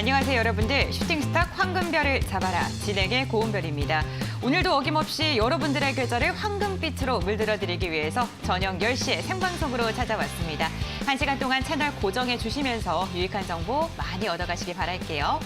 안녕하세요, 여러분들. 슈팅스탁 황금별을 잡아라. 진행의 고은별입니다. 오늘도 어김없이 여러분들의 계절을 황금빛으로 물들어드리기 위해서 저녁 10시에 생방송으로 찾아왔습니다. 1시간 동안 채널 고정해 주시면서 유익한 정보 많이 얻어가시기 바랄게요.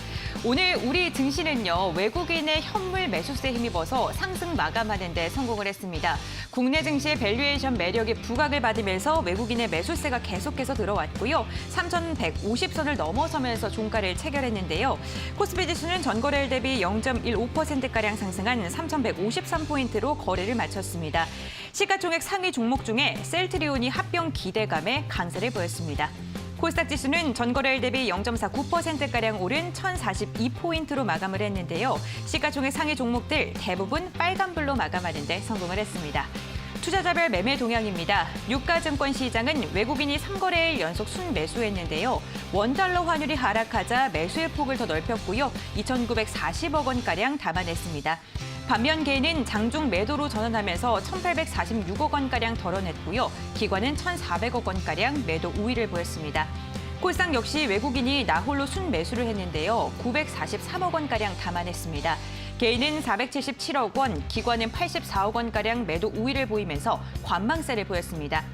오늘 우리 증시는요, 외국인의 현물 매수세에 힘입어서 상승 마감하는 데 성공을 했습니다. 국내 증시의 밸류에이션 매력이 부각을 받으면서 외국인의 매수세가 계속해서 들어왔고요. 3,150선을 넘어서면서 종가를 체결했는데요. 코스피 지수는 전거래일 대비 0.15%가량 상승한 3,153포인트로 거래를 마쳤습니다. 시가총액 상위 종목 중에 셀트리온이 합병 기대감에 강세를 보였습니다. 코스닥 지수는 전거래일 대비 0.49%가량 오른 1,042포인트로 마감을 했는데요. 시가총액 상위 종목들 대부분 빨간불로 마감하는 데 성공을 했습니다. 투자자별 매매 동향입니다. 유가증권 시장은 외국인이 3거래일 연속 순매수했는데요. 원달러 환율이 하락하자 매수의 폭을 더 넓혔고요. 2,940억 원가량 담아냈습니다. 반면 개인은 장중 매도로 전환하면서 1,846억 원가량 덜어냈고요. 기관은 1,400억 원가량 매도 우위를 보였습니다. 코스닥 역시 외국인이 나홀로 순매수를 했는데요. 943억 원가량 담아냈습니다. 개인은 477억 원, 기관은 84억 원가량 매도 우위를 보이면서 관망세를 보였습니다.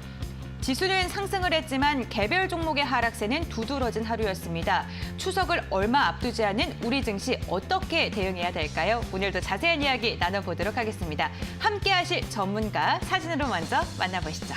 지수는 상승을 했지만 개별 종목의 하락세는 두드러진 하루였습니다. 추석을 얼마 앞두지 않은 우리 증시 어떻게 대응해야 될까요? 오늘도 자세한 이야기 나눠보도록 하겠습니다. 함께하실 전문가 사진으로 먼저 만나보시죠.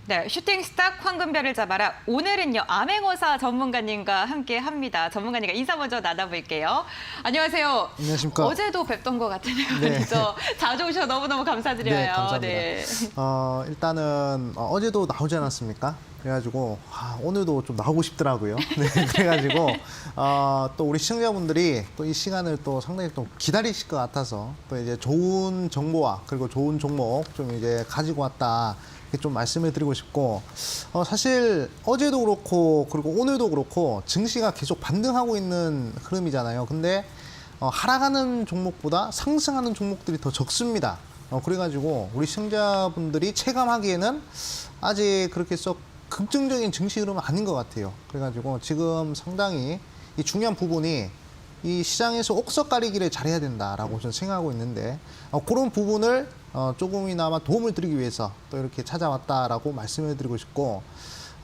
네, 슈팅스탁 황금별을 잡아라. 오늘은요, 암행어사 전문가님과 함께합니다. 전문가님과 인사 먼저 나눠볼게요. 안녕하세요. 안녕하십니까. 어제도 뵙던 것 같은데요. 네. 그렇죠? 자주 오셔서 너무너무 감사드려요. 네, 감사합니다. 네. 일단은 어제도 나오지 않았습니까? 그래가지고 오늘도 좀 나오고 싶더라고요. 네, 그래가지고 또 우리 시청자분들이 또 이 시간을 또 상당히 또 기다리실 것 같아서 또 이제 좋은 정보와 그리고 좋은 종목 좀 이제 가지고 왔다. 좀 말씀을 드리고 싶고 사실 어제도 그렇고 그리고 오늘도 그렇고 증시가 계속 반등하고 있는 흐름이잖아요. 근데 하락하는 종목보다 상승하는 종목들이 더 적습니다. 그래가지고 우리 시청자분들이 체감하기에는 아직 그렇게 썩 급증적인 증시 흐름은 아닌 것 같아요. 그래가지고 지금 상당히 이 중요한 부분이 이 시장에서 옥석 가리기를 잘해야 된다라고 저는 생각하고 있는데 그런 부분을 조금이나마 도움을 드리기 위해서 또 이렇게 찾아왔다라고 말씀을 드리고 싶고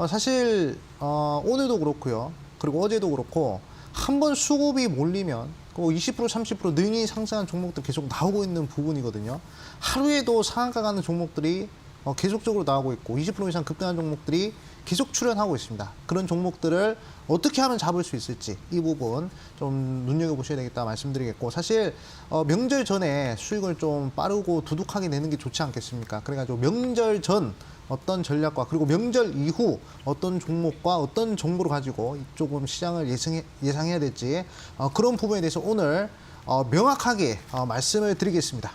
사실 오늘도 그렇고요. 그리고 어제도 그렇고 한번 수급이 몰리면 20% 30% 능히 상승한 종목들 계속 나오고 있는 부분이거든요. 하루에도 상한가 가는 종목들이 계속적으로 나오고 있고 20% 이상 급등한 종목들이 계속 출현하고 있습니다. 그런 종목들을 어떻게 하면 잡을 수 있을지 이 부분 좀 눈여겨보셔야 되겠다 말씀드리겠고 사실 명절 전에 수익을 좀 빠르고 두둑하게 내는 게 좋지 않겠습니까? 그래가지고 명절 전 어떤 전략과 그리고 명절 이후 어떤 종목과 어떤 정보를 가지고 조금 시장을 예상해야 될지 그런 부분에 대해서 오늘 명확하게 말씀을 드리겠습니다.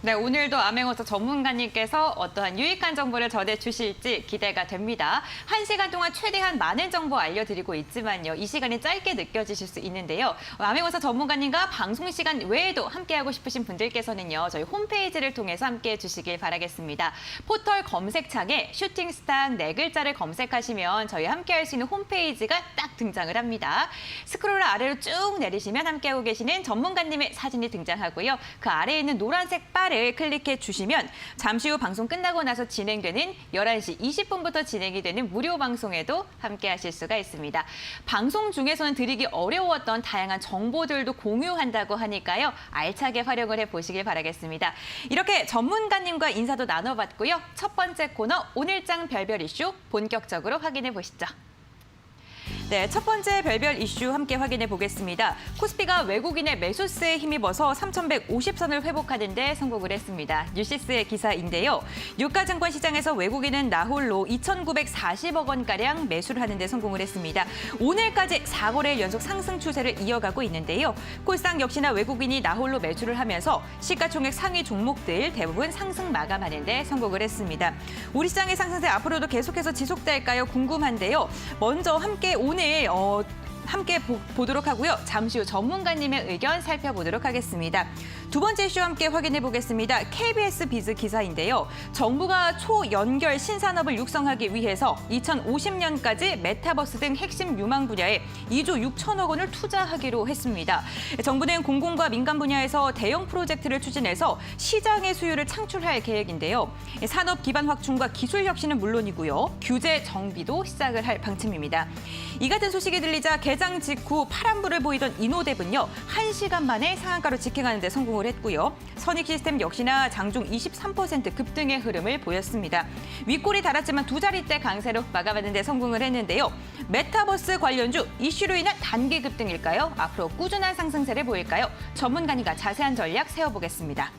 네, 오늘도 암행어사 전문가님께서 어떠한 유익한 정보를 전해주실지 기대가 됩니다. 1시간 동안 최대한 많은 정보 알려드리고 있지만요. 이 시간이 짧게 느껴지실 수 있는데요. 암행어사 전문가님과 방송 시간 외에도 함께하고 싶으신 분들께서는요. 저희 홈페이지를 통해서 함께해 주시길 바라겠습니다. 포털 검색창에 슈팅스탁 4글자를 검색하시면 저희 함께할 수 있는 홈페이지가 딱 등장을 합니다. 스크롤 아래로 쭉 내리시면 함께하고 계시는 전문가님의 사진이 등장하고요. 그 아래에 있는 노란색 바를 클릭해 주시면 잠시 후 방송 끝나고 나서 진행되는 11시 20분부터 진행이 되는 무료 방송에도 함께 하실 수가 있습니다. 방송 중에서는 드리기 어려웠던 다양한 정보들도 공유한다고 하니까요. 알차게 활용을 해보시길 바라겠습니다. 이렇게 전문가님과 인사도 나눠봤고요. 첫 번째 코너 오늘장 별별 이슈 본격적으로 확인해 보시죠. 네, 첫 번째 별별 이슈 함께 확인해 보겠습니다. 코스피가 외국인의 매수세에 힘입어서 3,150선을 회복하는 데 성공을 했습니다. 뉴시스의 기사인데요. 유가증권 시장에서 외국인은 나홀로 2,940억 원가량 매수를 하는 데 성공을 했습니다. 오늘까지 4거래일 연속 상승 추세를 이어가고 있는데요. 코스닥 역시나 외국인이 나홀로 매수를 하면서 시가총액 상위 종목들 대부분 상승 마감하는 데 성공을 했습니다. 우리 시장의 상승세 앞으로도 계속해서 지속될까요? 궁금한데요. 먼저 함께 보도록 하고요. 잠시 후 전문가님의 의견 살펴보도록 하겠습니다. 두 번째 이슈 함께 확인해 보겠습니다. KBS 비즈 기사인데요. 정부가 초연결 신산업을 육성하기 위해서 2050년까지 메타버스 등 핵심 유망 분야에 2조 6천억 원을 투자하기로 했습니다. 정부는 공공과 민간 분야에서 대형 프로젝트를 추진해서 시장의 수요를 창출할 계획인데요. 산업 기반 확충과 기술 혁신은 물론이고요. 규제 정비도 시작을 할 방침입니다. 이 같은 소식이 들리자 개장 직후 파란불을 보이던 이노뎁은요. 1시간 만에 상한가로 직행하는 데 성공을 했고요. 선익시스템 역시나 장중 23% 급등의 흐름을 보였습니다. 윗골이 달았지만 두 자릿대 강세로 마감하는 데 성공을 했는데요. 메타버스 관련주 이슈로 인한 단기 급등일까요? 앞으로 꾸준한 상승세를 보일까요? 전문가님과 자세한 전략 세워보겠습니다.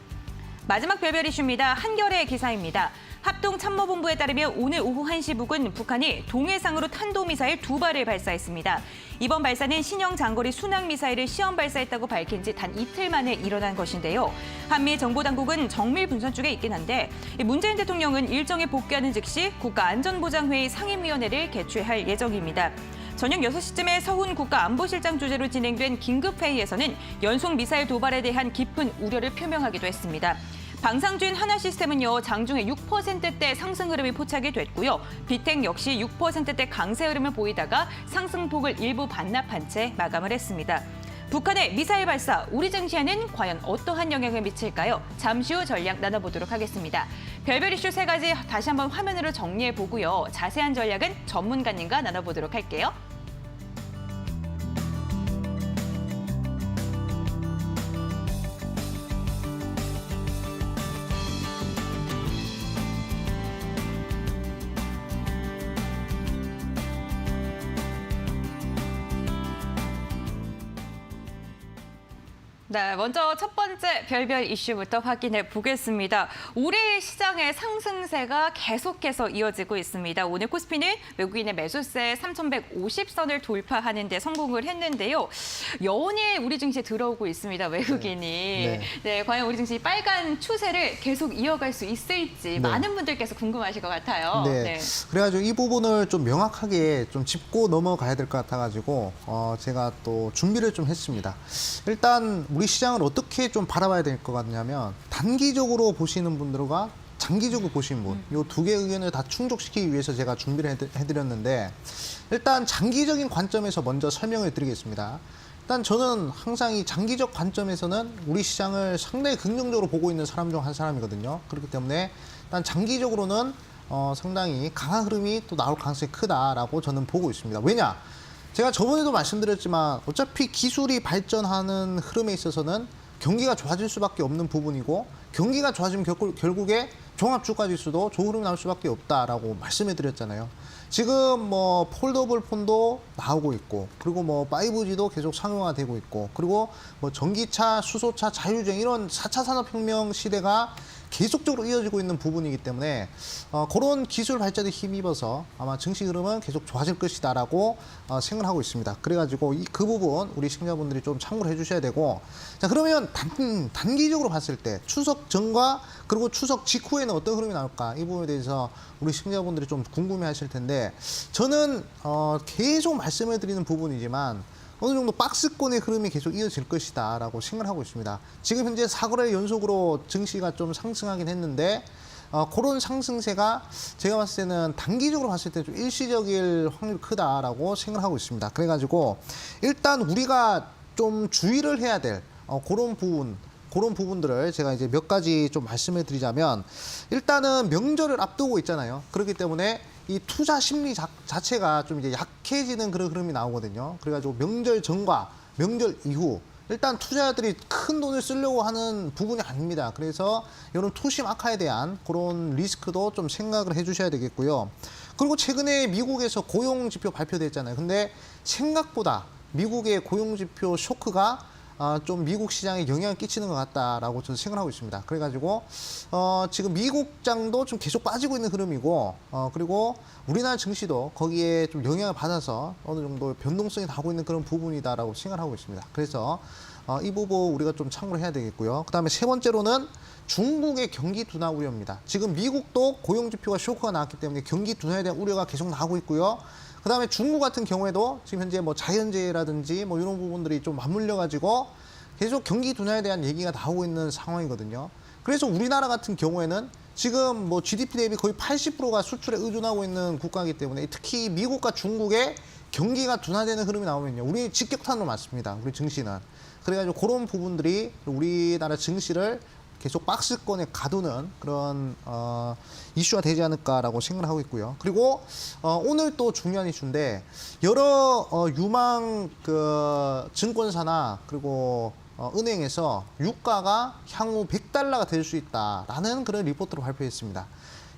마지막 별별 이슈입니다. 한겨레 기사입니다. 합동참모본부에 따르면 오늘 오후 1시 부근 북한이 동해상으로 탄도미사일 2발을 발사했습니다. 이번 발사는 신형 장거리 순항미사일을 시험 발사했다고 밝힌 지 단 이틀 만에 일어난 것인데요. 한미 정보당국은 정밀 분석 중에 있긴 한데 문재인 대통령은 일정에 복귀하는 즉시 국가안전보장회의 상임위원회를 개최할 예정입니다. 저녁 6시쯤에 서훈 국가안보실장 주재로 진행된 긴급회의에서는 연속 미사일 도발에 대한 깊은 우려를 표명하기도 했습니다. 방상주인 하나시스템은요, 장중에 6%대 상승 흐름이 포착이 됐고요. 비텍 역시 6%대 강세 흐름을 보이다가 상승폭을 일부 반납한 채 마감을 했습니다. 북한의 미사일 발사, 우리 증시에는 과연 어떠한 영향을 미칠까요? 잠시 후 전략 나눠보도록 하겠습니다. 별별 이슈 3가지 다시 한번 화면으로 정리해보고요. 자세한 전략은 전문가님과 나눠보도록 할게요. 네, 먼저 첫 번째 별별 이슈부터 확인해 보겠습니다. 우리 시장의 상승세가 계속해서 이어지고 있습니다. 오늘 코스피는 외국인의 매수세 3,150선을 돌파하는 데 성공을 했는데요. 연일 우리 증시에 들어오고 있습니다, 외국인이. 네, 과연 우리 증시 빨간 추세를 계속 이어갈 수 있을지 많은 분들께서 궁금하실 것 같아요. 네. 그래가지고 이 부분을 좀 명확하게 좀 짚고 넘어가야 될 것 같아가지고 제가 또 준비를 좀 했습니다. 일단 우리 시장을 어떻게 좀 바라봐야 될 것 같냐면 단기적으로 보시는 분들과 장기적으로 보시는 분, 이 두 개의 의견을 다 충족시키기 위해서 제가 준비를 해드렸는데 일단 장기적인 관점에서 먼저 설명을 드리겠습니다. 일단 저는 항상 이 장기적 관점에서는 우리 시장을 상당히 긍정적으로 보고 있는 사람 중 한 사람이거든요. 그렇기 때문에 일단 장기적으로는 상당히 강한 흐름이 또 나올 가능성이 크다라고 저는 보고 있습니다. 왜냐? 제가 저번에도 말씀드렸지만 어차피 기술이 발전하는 흐름에 있어서는 경기가 좋아질 수밖에 없는 부분이고 경기가 좋아지면 결국에 종합주가지수도 좋은 흐름이 나올 수밖에 없다라고 말씀해 드렸잖아요. 지금 뭐 폴더블 폰도 나오고 있고 그리고 뭐 5G도 계속 상용화되고 있고 그리고 뭐 전기차, 수소차, 자율주행 이런 4차 산업혁명 시대가 계속적으로 이어지고 있는 부분이기 때문에 그런 기술 발전에 힘입어서 아마 증시 흐름은 계속 좋아질 것이다라고 생각을 하고 있습니다. 그래가지고 그 부분 우리 시청자분들이 좀 참고를 해주셔야 되고 자 그러면 단기적으로 봤을 때 추석 전과 그리고 추석 직후에는 어떤 흐름이 나올까 이 부분에 대해서 우리 시청자분들이 좀 궁금해하실 텐데 저는 계속 말씀을 드리는 부분이지만 어느 정도 박스권의 흐름이 계속 이어질 것이다 라고 생각을 하고 있습니다. 지금 현재 4거래 연속으로 증시가 좀 상승하긴 했는데 그런 상승세가 제가 봤을 때는 단기적으로 봤을 때 좀 일시적일 확률이 크다라고 생각을 하고 있습니다. 그래가지고 일단 우리가 좀 주의를 해야 될 그런 부분들을 제가 이제 몇 가지 좀 말씀을 드리자면 일단은 명절을 앞두고 있잖아요. 그렇기 때문에 이 투자 심리 자체가 좀 이제 약해지는 그런 흐름이 나오거든요. 그래가지고 명절 전과 명절 이후 일단 투자자들이 큰 돈을 쓰려고 하는 부분이 아닙니다. 그래서 이런 투심 악화에 대한 그런 리스크도 좀 생각을 해주셔야 되겠고요. 그리고 최근에 미국에서 고용 지표 발표됐잖아요. 근데 생각보다 미국의 고용 지표 쇼크가 좀 미국 시장에 영향을 끼치는 것 같다라고 저는 생각하고 있습니다. 그래가지고 지금 미국장도 좀 계속 빠지고 있는 흐름이고 그리고 우리나라 증시도 거기에 좀 영향을 받아서 어느 정도 변동성이 나오고 있는 그런 부분이다라고 생각하고 있습니다. 그래서 이 부분 우리가 좀 참고를 해야 되겠고요. 그다음에 세 번째로는 중국의 경기 둔화 우려입니다. 지금 미국도 고용 지표가 쇼크가 나왔기 때문에 경기 둔화에 대한 우려가 계속 나오고 있고요. 그다음에 중국 같은 경우에도 지금 현재 뭐 자연재해라든지 뭐 이런 부분들이 좀 맞물려 가지고 계속 경기 둔화에 대한 얘기가 나오고 있는 상황이거든요. 그래서 우리나라 같은 경우에는 지금 뭐 GDP 대비 거의 80%가 수출에 의존하고 있는 국가이기 때문에 특히 미국과 중국의 경기가 둔화되는 흐름이 나오면요, 우리 직격탄으로 맞습니다. 우리 증시는. 그래가지고 그런 부분들이 우리나라 증시를 계속 박스권에 가두는 그런 이슈가 되지 않을까라고 생각을 하고 있고요. 그리고 오늘 또 중요한 이슈인데 여러 유망 그 증권사나 그리고 은행에서 유가가 향후 100달러가 될 수 있다라는 그런 리포트를 발표했습니다.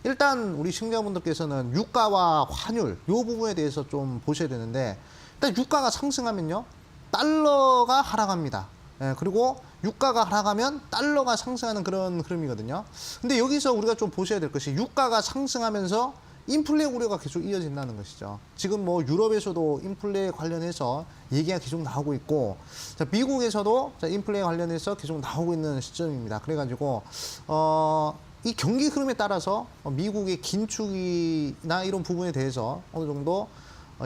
일단 우리 시청자분들께서는 유가와 환율 이 부분에 대해서 좀 보셔야 되는데 일단 유가가 상승하면요, 달러가 하락합니다. 예, 그리고 유가가 하락하면 달러가 상승하는 그런 흐름이거든요. 근데 여기서 우리가 좀 보셔야 될 것이 유가가 상승하면서 인플레 우려가 계속 이어진다는 것이죠. 지금 뭐 유럽에서도 인플레 관련해서 얘기가 계속 나오고 있고, 자, 미국에서도 인플레 관련해서 계속 나오고 있는 시점입니다. 그래가지고 이 경기 흐름에 따라서 미국의 긴축이나 이런 부분에 대해서 어느 정도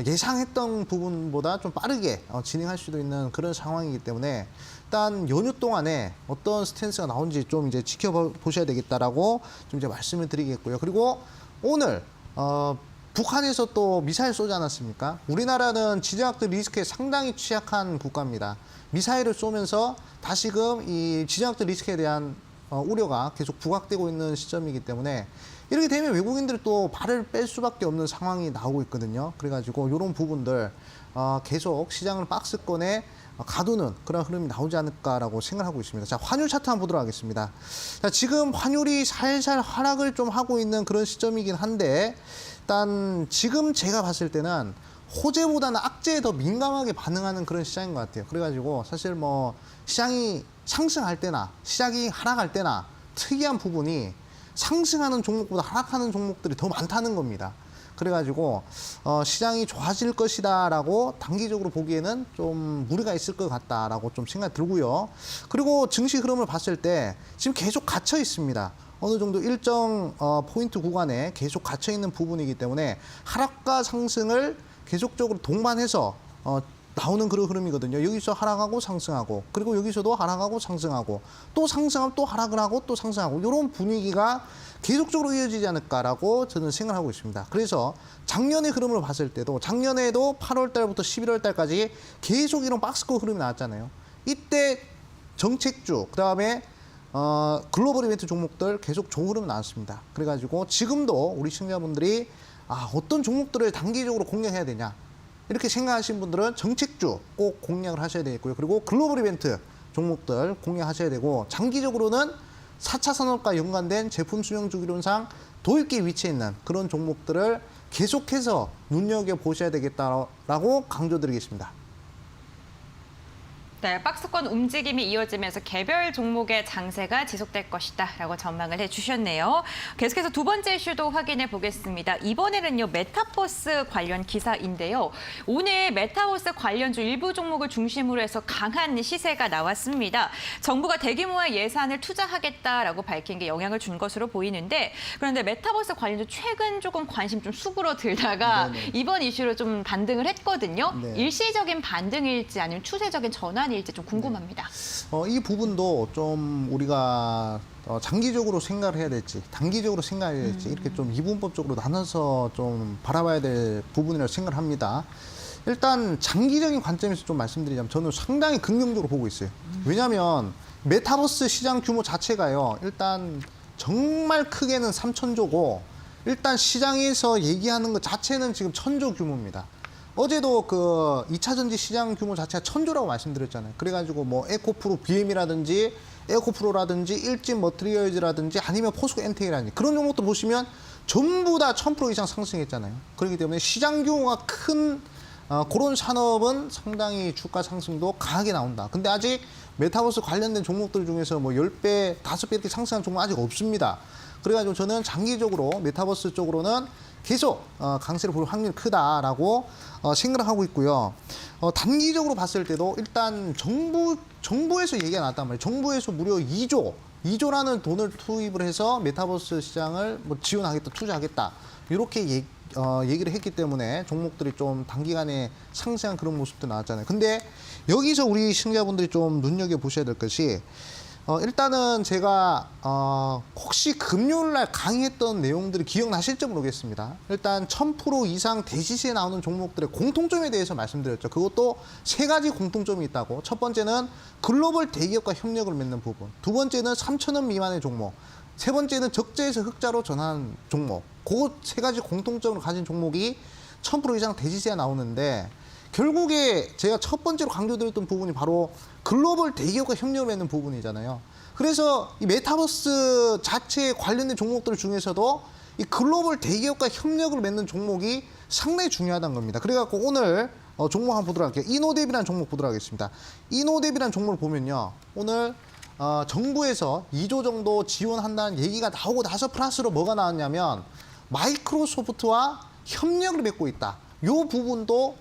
예상했던 부분보다 좀 빠르게 진행할 수도 있는 그런 상황이기 때문에 일단 연휴 동안에 어떤 스탠스가 나온지 좀 이제 지켜보셔야 되겠다라고 좀 이제 말씀을 드리겠고요. 그리고 오늘 북한에서 또 미사일 쏘지 않았습니까? 우리나라는 지정학적 리스크에 상당히 취약한 국가입니다. 미사일을 쏘면서 다시금 이 지정학적 리스크에 대한 우려가 계속 부각되고 있는 시점이기 때문에 이렇게 되면 외국인들이 또 발을 뺄 수밖에 없는 상황이 나오고 있거든요. 그래가지고 이런 부분들 계속 시장을 박스권에 가두는 그런 흐름이 나오지 않을까라고 생각하고 있습니다. 자, 환율 차트 한번 보도록 하겠습니다. 자, 지금 환율이 살살 하락을 좀 하고 있는 그런 시점이긴 한데 일단 지금 제가 봤을 때는 호재보다는 악재에 더 민감하게 반응하는 그런 시장인 것 같아요. 그래가지고 사실 뭐 시장이 상승할 때나 시장이 하락할 때나 특이한 부분이 상승하는 종목보다 하락하는 종목들이 더 많다는 겁니다. 그래가지고 시장이 좋아질 것이다라고 단기적으로 보기에는 좀 무리가 있을 것 같다라고 좀 생각이 들고요. 그리고 증시 흐름을 봤을 때 지금 계속 갇혀 있습니다. 어느 정도 일정 포인트 구간에 계속 갇혀 있는 부분이기 때문에 하락과 상승을 계속적으로 동반해서 나오는 그런 흐름이거든요. 여기서 하락하고 상승하고, 그리고 여기서도 하락하고 상승하고, 또 상승하면 또 하락을 하고 또 상승하고, 이런 분위기가 계속적으로 이어지지 않을까라고 저는 생각하고 있습니다. 그래서 작년의 흐름을 봤을 때도 작년에도 8월 달부터 11월 달까지 계속 이런 박스권 흐름이 나왔잖아요. 이때 정책주, 그다음에 글로벌 이벤트 종목들 계속 좋은 흐름이 나왔습니다. 그래가지고 지금도 우리 시청자분들이 어떤 종목들을 단기적으로 공략해야 되냐, 이렇게 생각하시는 분들은 정책주 꼭 공략을 하셔야 되겠고요. 그리고 글로벌 이벤트 종목들 공략하셔야 되고, 장기적으로는 4차 산업과 연관된 제품 수명 주기론상 도입기에 위치해 있는 그런 종목들을 계속해서 눈여겨보셔야 되겠다라고 강조드리겠습니다. 네, 박스권 움직임이 이어지면서 개별 종목의 장세가 지속될 것이다 라고 전망을 해주셨네요. 계속해서 두 번째 이슈도 확인해 보겠습니다. 이번에는요, 메타버스 관련 기사인데요. 오늘 메타버스 관련주 일부 종목을 중심으로 해서 강한 시세가 나왔습니다. 정부가 대규모의 예산을 투자하겠다라고 밝힌 게 영향을 준 것으로 보이는데, 그런데 메타버스 관련주 최근 조금 관심 좀 수그러들다가 네네. 이번 이슈로 좀 반등을 했거든요. 네. 일시적인 반등일지 아니면 추세적인 전환일지 좀 궁금합니다. 이 부분도 좀 우리가 장기적으로 생각을 해야 될지 단기적으로 생각해야 될지 이렇게 좀 이분법적으로 나눠서 좀 바라봐야 될 부분이라고 생각을 합니다. 일단 장기적인 관점에서 좀 말씀드리자면 저는 상당히 긍정적으로 보고 있어요. 왜냐하면 메타버스 시장 규모 자체가요, 일단 정말 크게는 3천조고 일단 시장에서 얘기하는 것 자체는 지금 1000조 규모입니다. 어제도 그 2차 전지 시장 규모 자체가 1000조라고 말씀드렸잖아요. 그래가지고 뭐 에코프로 BM이라든지 에코프로라든지 일진 머트리얼즈라든지 아니면 포스코 엔텍이라든지 그런 종목도 보시면 전부 다 1000% 이상 상승했잖아요. 그렇기 때문에 시장 규모가 큰 그런 산업은 상당히 주가 상승도 강하게 나온다. 근데 아직 메타버스 관련된 종목들 중에서 뭐 10배, 5배 이렇게 상승한 종목 아직 없습니다. 그래가지고 저는 장기적으로 메타버스 쪽으로는 계속 강세를 볼 확률이 크다라고 생각을 하고 있고요. 단기적으로 봤을 때도 일단 정부에서 얘기가 나왔단 말이에요. 정부에서 무려 2조라는 돈을 투입을 해서 메타버스 시장을 뭐 지원하겠다, 투자하겠다 이렇게 얘기를 했기 때문에 종목들이 좀 단기간에 상승한 그런 모습도 나왔잖아요. 근데 여기서 우리 시청자분들이 좀 눈여겨보셔야 될 것이 일단은 제가 혹시 금요일날 강의했던 내용들이 기억나실지 모르겠습니다. 일단 1000% 이상 대시세에 나오는 종목들의 공통점에 대해서 말씀드렸죠. 그것도 세 가지 공통점이 있다고. 첫 번째는 글로벌 대기업과 협력을 맺는 부분. 두 번째는 3,000원 미만의 종목. 세 번째는 적재에서 흑자로 전환 종목. 그 세 가지 공통점을 가진 종목이 1000% 이상 대시세에 나오는데 결국에 제가 첫 번째로 강조드렸던 부분이 바로 글로벌 대기업과 협력을 맺는 부분이잖아요. 그래서 이 메타버스 자체에 관련된 종목들 중에서도 이 글로벌 대기업과 협력을 맺는 종목이 상당히 중요하다는 겁니다. 그래갖고 오늘 종목 한번 보도록 할게요. 이노뎁이라는 종목 보도록 하겠습니다. 이노뎁이라는 종목을 보면요. 오늘 정부에서 2조 정도 지원한다는 얘기가 나오고 나서 플러스로 뭐가 나왔냐면 마이크로소프트와 협력을 맺고 있다. 이 부분도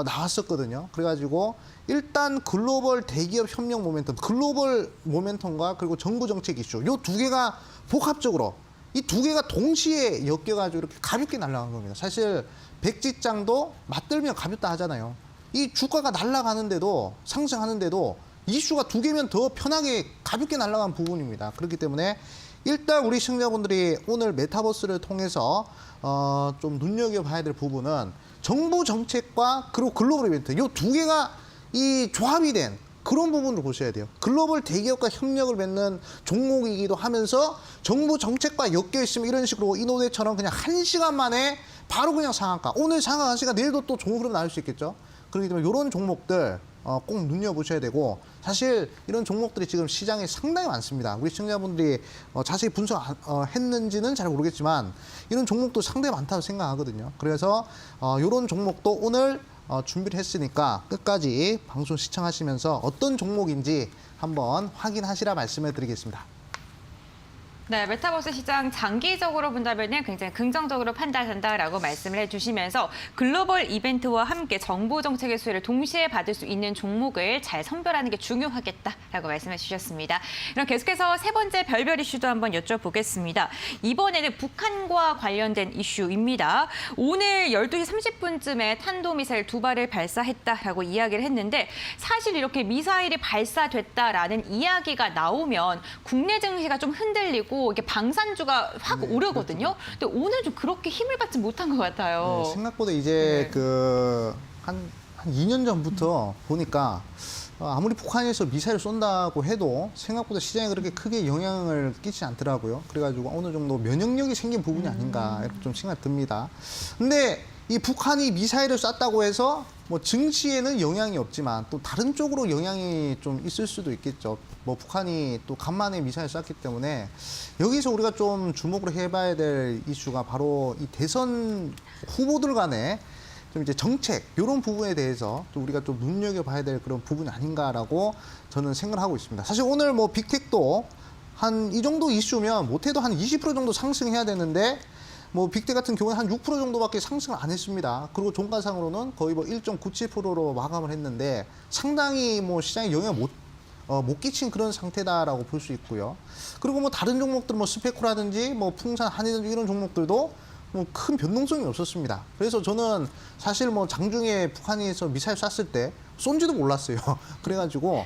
나왔었거든요. 그래가지고 일단 글로벌 대기업 협력 모멘텀, 글로벌 모멘텀과 그리고 정부 정책 이슈, 이 두 개가 복합적으로 이 두 개가 동시에 엮여가지고 이렇게 가볍게 날아간 겁니다. 사실 백지장도 맞들면 가볍다 하잖아요. 이 주가가 날아가는데도 상승하는데도 이슈가 두 개면 더 편하게 가볍게 날아간 부분입니다. 그렇기 때문에 일단 우리 시청자분들이 오늘 메타버스를 통해서 좀 눈여겨봐야 될 부분은 정부 정책과 그리고 글로벌 이벤트 이 두 개가 이 조합이 된 그런 부분을 보셔야 돼요. 글로벌 대기업과 협력을 맺는 종목이기도 하면서 정부 정책과 엮여 있으면 이런 식으로 이노뎁처럼 그냥 1시간 만에 바로 그냥 상한가. 오늘 상한가 1시간 내일도 또 좋은 흐름 나올 수 있겠죠. 그렇기 때문에 이런 종목들 꼭 눈여보셔야 되고 사실 이런 종목들이 지금 시장에 상당히 많습니다. 우리 시청자분들이 자세히 분석했는지는 잘 모르겠지만 이런 종목도 상당히 많다고 생각하거든요. 그래서 이런 종목도 오늘 준비를 했으니까 끝까지 방송 시청하시면서 어떤 종목인지 한번 확인하시라 말씀을 드리겠습니다. 네, 메타버스 시장 장기적으로 본다면 굉장히 긍정적으로 판단한다라고 말씀을 해주시면서 글로벌 이벤트와 함께 정부 정책의 수혜를 동시에 받을 수 있는 종목을 잘 선별하는 게 중요하겠다라고 말씀해 주셨습니다. 그럼 계속해서 세 번째 별별 이슈도 한번 여쭤보겠습니다. 이번에는 북한과 관련된 이슈입니다. 오늘 12시 30분쯤에 탄도미사일 2발을 발사했다라고 이야기를 했는데 사실 이렇게 미사일이 발사됐다라는 이야기가 나오면 국내 증시가 좀 흔들리고 이게 방산주가 확 오르거든요. 근데 오늘 좀 그렇게 힘을 받지 못한 것 같아요. 네, 생각보다 이제 한 2년 전부터 보니까 아무리 북한에서 미사일을 쏜다고 해도 생각보다 시장에 그렇게 크게 영향을 끼치지 않더라고요. 그래가지고 어느 정도 면역력이 생긴 부분이 아닌가 이렇게 좀 생각이 듭니다. 근데 이 북한이 미사일을 쐈다고 해서 뭐 증시에는 영향이 없지만 또 다른 쪽으로 영향이 좀 있을 수도 있겠죠. 뭐 북한이 또 간만에 미사일 쐈기 때문에 여기서 우리가 좀 주목을 해봐야 될 이슈가 바로 이 대선 후보들 간의 좀 이제 정책 이런 부분에 대해서 또 우리가 좀 눈여겨봐야 될 그런 부분이 아닌가라고 저는 생각을 하고 있습니다. 사실 오늘 뭐 빅텍도 한 이 정도 이슈면 못해도 한 20% 정도 상승해야 되는데 뭐 빅텍 같은 경우는 한 6% 정도밖에 상승을 안 했습니다. 그리고 종가상으로는 거의 뭐 1.97%로 마감을 했는데 상당히 뭐 시장에 영향을 못 끼친 그런 상태다라고 볼 수 있고요. 그리고 뭐 다른 종목들 뭐 스페코라든지 뭐 풍산, 한이든지 이런 종목들도 뭐 큰 변동성이 없었습니다. 그래서 저는 사실 뭐 장중에 북한에서 미사일 쐈을 때 쏜지도 몰랐어요. 그래가지고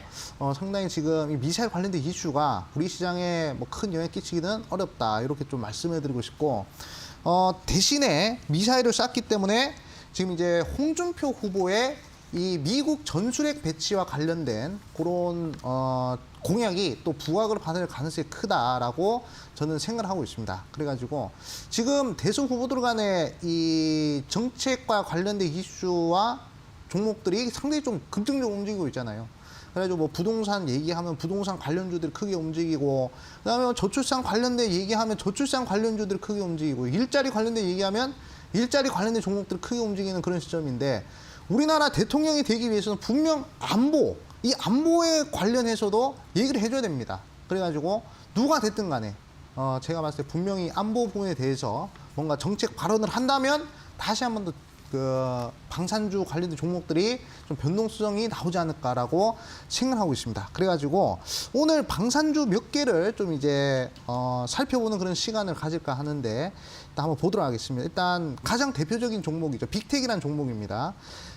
상당히 지금 이 미사일 관련된 이슈가 우리 시장에 뭐 큰 영향 끼치기는 어렵다 이렇게 좀 말씀을 드리고 싶고 대신에 미사일을 쐈기 때문에 지금 이제 홍준표 후보의 이 미국 전술핵 배치와 관련된 그런 공약이 또 부각을 받을 가능성이 크다라고 저는 생각을 하고 있습니다. 그래가지고 지금 대선 후보들 간의 이 정책과 관련된 이슈와 종목들이 상당히 좀 긍정적으로 움직이고 있잖아요. 그래가지고 뭐 부동산 얘기하면 부동산 관련주들이 크게 움직이고, 그다음에 뭐 저출산 관련된 얘기하면 저출산 관련주들이 크게 움직이고, 일자리 관련된 얘기하면 일자리 관련된 종목들이 크게 움직이는 그런 시점인데, 우리나라 대통령이 되기 위해서는 분명 안보, 이 안보에 관련해서도 얘기를 해줘야 됩니다. 그래가지고 누가 됐든 간에 제가 봤을 때 분명히 안보 부분에 대해서 뭔가 정책 발언을 한다면 다시 한 번 더 그 방산주 관련된 종목들이 좀 변동성이 나오지 않을까라고 생각하고 있습니다. 그래가지고 오늘 방산주 몇 개를 좀 이제 살펴보는 그런 시간을 가질까 하는데 일단 한번 보도록 하겠습니다. 일단 가장 대표적인 종목이죠. 빅텍이라는 종목입니다.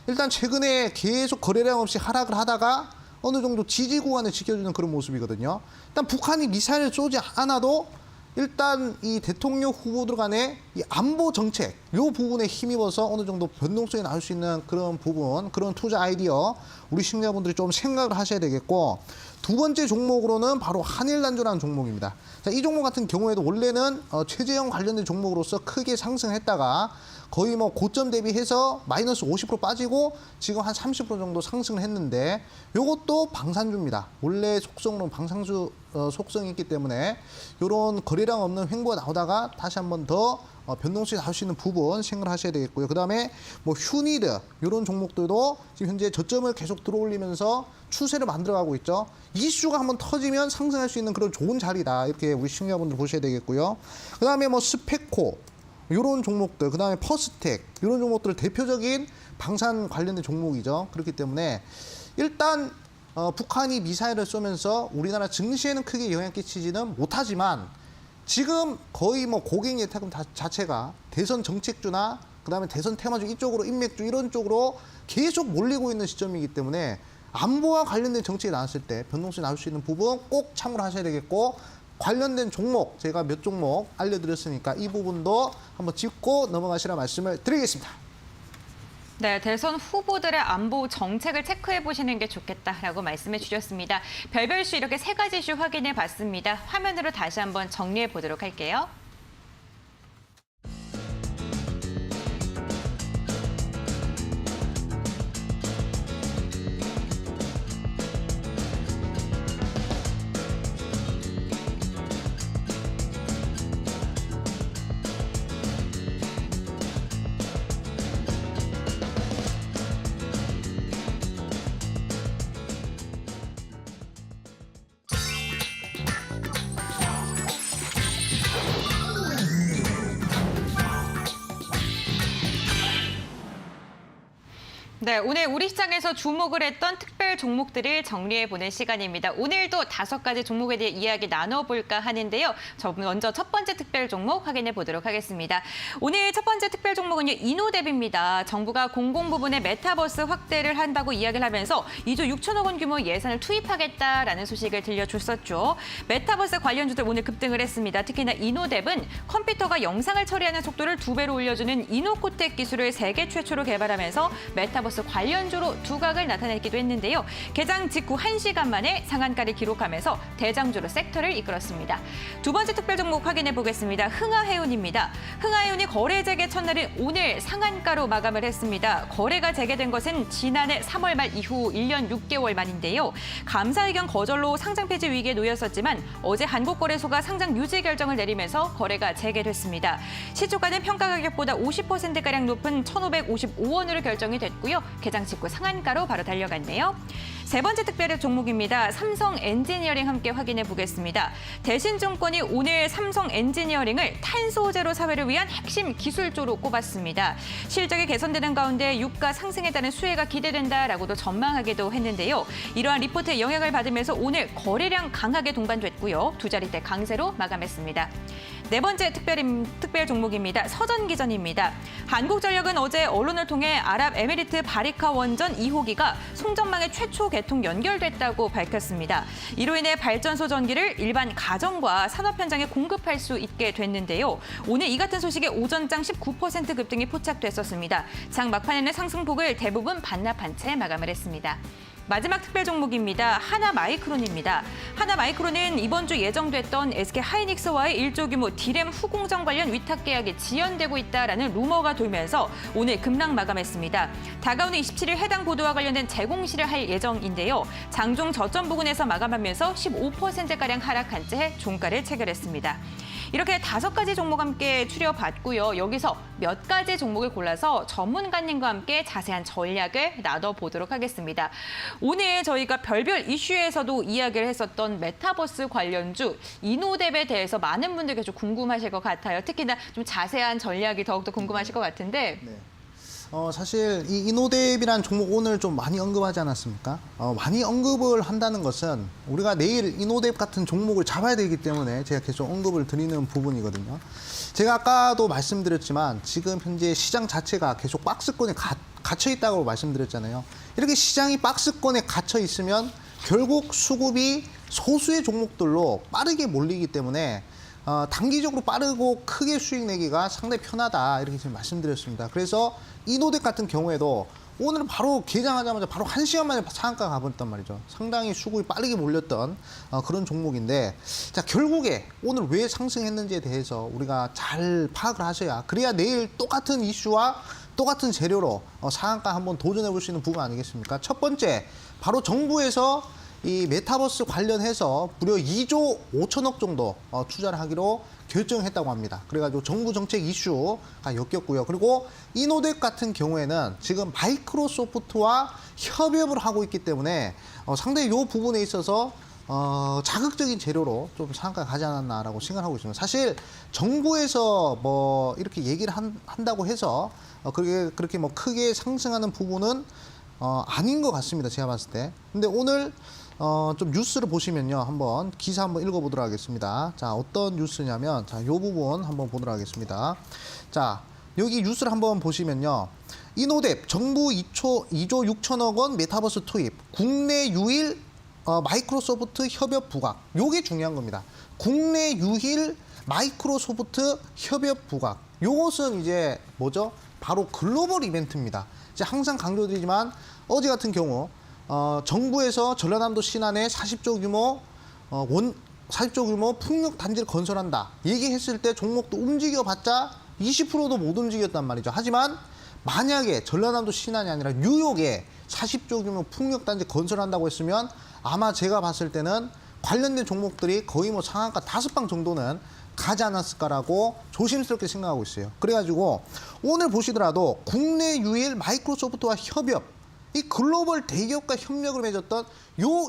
일단 최근에 계속 거래량 없이 하락을 하다가 어느 정도 지지 구간을 지켜주는 그런 모습이거든요. 일단 북한이 미사일을 쏘지 않아도 일단 이 대통령 후보들 간의 이 안보 정책, 요 부분에 힘입어서 어느 정도 변동성이 나올 수 있는 그런 부분, 그런 투자 아이디어 우리 시청자분들이 좀 생각을 하셔야 되겠고, 두 번째 종목으로는 바로 한일단조라는 종목입니다. 자, 이 종목 같은 경우에도 원래는 최재형 관련된 종목으로서 크게 상승했다가 거의 뭐 고점 대비해서 마이너스 50% 빠지고 지금 한 30% 정도 상승을 했는데, 요것도 방산주입니다. 원래 속성으로 방산주 속성이 있기 때문에 요런 거래량 없는 횡보가 나오다가 다시 한번 더 변동성이 나올 수 있는 부분 생각을 하셔야 되겠고요. 그 다음에 뭐 휴니드 이런 종목들도 지금 현재 저점을 계속 들어올리면서 추세를 만들어가고 있죠. 이슈가 한번 터지면 상승할 수 있는 그런 좋은 자리다, 이렇게 우리 시청자분들 보셔야 되겠고요. 그 다음에 뭐 스페코 이런 종목들, 그 다음에 퍼스텍 이런 종목들 대표적인 방산 관련된 종목이죠. 그렇기 때문에 일단 북한이 미사일을 쏘면서 우리나라 증시에는 크게 영향 끼치지는 못하지만, 지금 거의 뭐 고객 예탁금 자체가 대선 정책주나 그 다음에 대선 테마주 이쪽으로, 인맥주 이런 쪽으로 계속 몰리고 있는 시점이기 때문에 안보와 관련된 정책이 나왔을 때 변동성이 나올 수 있는 부분 꼭 참고를 하셔야 되겠고, 관련된 종목 제가 몇 종목 알려드렸으니까 이 부분도 한번 짚고 넘어가시라 말씀을 드리겠습니다. 네, 대선 후보들의 안보 정책을 체크해 보시는 게 좋겠다라고 말씀해 주셨습니다. 별별 이슈 이렇게 세 가지 이슈 확인해 봤습니다. 화면으로 다시 한번 정리해 보도록 할게요. 네, 오늘 우리 시장에서 주목을 했던 특별 종목들을 정리해보는 시간입니다. 오늘도 5가지 종목에 대해 이야기 나눠볼까 하는데요. 먼저 첫 번째 특별 종목 확인해 보도록 하겠습니다. 오늘 첫 번째 특별 종목은요, 이노뎁입니다. 정부가 공공 부분의 메타버스 확대를 한다고 이야기를 하면서 2조 6천억 원 규모 예산을 투입하겠다라는 소식을 들려줬었죠. 메타버스 관련주들 오늘 급등을 했습니다. 특히나 이노뎁은 컴퓨터가 영상을 처리하는 속도를 2배로 올려주는 이노코텍 기술을 세계 최초로 개발하면서 메타버스 관련주로 두각을 나타내기도 했는데요. 개장 직후 1시간 만에 상한가를 기록하면서 대장주로 섹터를 이끌었습니다. 두 번째 특별 종목 확인해 보겠습니다. 흥하해운입니다. 흥하해운이 거래 재개 첫날인 오늘 상한가로 마감을 했습니다. 거래가 재개된 것은 지난해 3월 말 이후 1년 6개월 만인데요. 감사 의견 거절로 상장 폐지 위기에 놓였었지만 어제 한국거래소가 상장 유지 결정을 내리면서 거래가 재개됐습니다. 시초가는 평가 가격보다 50%가량 높은 1,555원으로 결정이 됐고요. 개장 직후 상한가로 바로 달려갔네요. 세 번째 특별 종목입니다. 삼성 엔지니어링 함께 확인해 보겠습니다. 대신증권이 오늘 삼성 엔지니어링을 탄소 제로 사회를 위한 핵심 기술주로 꼽았습니다. 실적이 개선되는 가운데 유가 상승에 따른 수혜가 기대된다라고도 전망하기도 했는데요. 이러한 리포트의 영향을 받으면서 오늘 거래량 강하게 동반됐고요. 두 자릿대 강세로 마감했습니다. 네 번째 특별 종목입니다. 서전기전입니다. 한국전력은 어제 언론을 통해 아랍에미리트 바리카 원전 2호기가 송전망에 최초 개통 연결됐다고 밝혔습니다. 이로 인해 발전소 전기를 일반 가정과 산업 현장에 공급할 수 있게 됐는데요. 오늘 이 같은 소식에 오전장 19% 급등이 포착됐었습니다. 장 막판에는 상승폭을 대부분 반납한 채 마감을 했습니다. 마지막 특별 종목입니다. 하나마이크론입니다. 하나마이크론은 이번 주 예정됐던 SK 하이닉스와의 1조 규모 D램 후공정 관련 위탁 계약이 지연되고 있다라는 루머가 돌면서 오늘 급락 마감했습니다. 다가오는 27일 해당 보도와 관련된 재공시를 할 예정인데요. 장중 저점 부근에서 마감하면서 15%가량 하락한 채 종가를 체결했습니다. 이렇게 5가지 종목 함께 추려봤고요. 여기서 몇 가지 종목을 골라서 전문가님과 함께 자세한 전략을 나눠보도록 하겠습니다. 오늘 저희가 별별 이슈에서도 이야기를 했었던 메타버스 관련주 이노뎁에 대해서 많은 분들께 좀 궁금하실 것 같아요. 특히나 좀 자세한 전략이 더욱더 궁금하실 것 같은데. 네. 사실 이 이노뎁이라는 종목 오늘 좀 많이 언급하지 않았습니까? 많이 언급을 한다는 것은 우리가 내일 이노뎁 같은 종목을 잡아야 되기 때문에 제가 계속 언급을 드리는 부분이거든요. 제가 아까도 말씀드렸지만 지금 현재 시장 자체가 계속 박스권에 갇혀 있다고 말씀드렸잖아요. 이렇게 시장이 박스권에 갇혀 있으면 결국 수급이 소수의 종목들로 빠르게 몰리기 때문에 단기적으로 빠르고 크게 수익 내기가 상당히 편하다 이렇게 지금 말씀드렸습니다. 그래서 이노뎁 같은 경우에도 오늘 바로 개장하자마자 바로 1시간 만에 상한가 가버렸단 말이죠. 상당히 수급이 빠르게 몰렸던 그런 종목인데 자 결국에 오늘 왜 상승했는지에 대해서 우리가 잘 파악을 하셔야 그래야 내일 똑같은 이슈와 똑같은 재료로 상한가 한번 도전해 볼 수 있는 부분 아니겠습니까? 첫 번째 바로 정부에서 이 메타버스 관련해서 무려 2조 5천억 정도 투자를 하기로 결정했다고 합니다. 그래가지고 정부 정책 이슈가 엮였고요. 그리고 이노뎁 같은 경우에는 지금 마이크로소프트와 협업을 하고 있기 때문에 상당히 이 부분에 있어서 자극적인 재료로 좀 상한가가 가지 않았나라고 생각하고 있습니다. 사실 정부에서 뭐 이렇게 얘기를 한다고 해서 그렇게 뭐 크게 상승하는 부분은 아닌 것 같습니다. 제가 봤을 때. 근데 오늘 좀 뉴스를 보시면요. 한번 기사 한번 읽어보도록 하겠습니다. 자, 어떤 뉴스냐면, 자, 요 부분 한번 보도록 하겠습니다. 자, 여기 뉴스를 한번 보시면요. 이노뎁 정부 2조 6천억 원 메타버스 투입, 국내 유일 마이크로소프트 협업 부각. 요게 중요한 겁니다. 국내 유일 마이크로소프트 협업 부각. 요것은 이제 뭐죠? 바로 글로벌 이벤트입니다. 이제 항상 강조드리지만 어제 같은 경우 정부에서 전라남도 신안에 40조 규모 풍력 단지를 건설한다. 얘기했을 때 종목도 움직여봤자 20%도 못 움직였단 말이죠. 하지만 만약에 전라남도 신안이 아니라 뉴욕에 40조 규모 풍력 단지 건설한다고 했으면 아마 제가 봤을 때는 관련된 종목들이 거의 뭐 상한가 5방 정도는 가지 않았을까라고 조심스럽게 생각하고 있어요. 그래가지고 오늘 보시더라도 국내 유일 마이크로소프트와 협업, 이 글로벌 대기업과 협력을 맺었던 요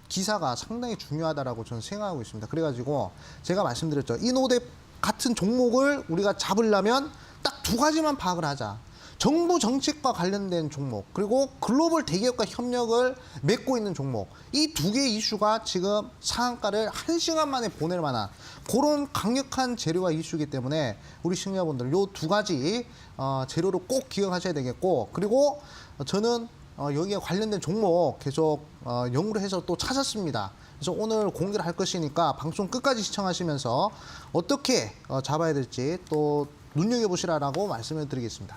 기사가 상당히 중요하다라고 저는 생각하고 있습니다. 그래가지고 제가 말씀드렸죠. 이노뎁 같은 종목을 우리가 잡으려면 딱 2가지만 파악을 하자. 정부 정책과 관련된 종목, 그리고 글로벌 대기업과 협력을 맺고 있는 종목. 이 2개의 이슈가 지금 상한가를 1시간 만에 보낼 만한 그런 강력한 재료와 이슈이기 때문에 우리 시청자분들 요 2가지 재료를 꼭 기억하셔야 되겠고, 그리고 저는 여기에 관련된 종목 계속 연구를 해서 또 찾았습니다. 그래서 오늘 공개를 할 것이니까 방송 끝까지 시청하시면서 어떻게 잡아야 될지 또 눈여겨보시라고 말씀을 드리겠습니다.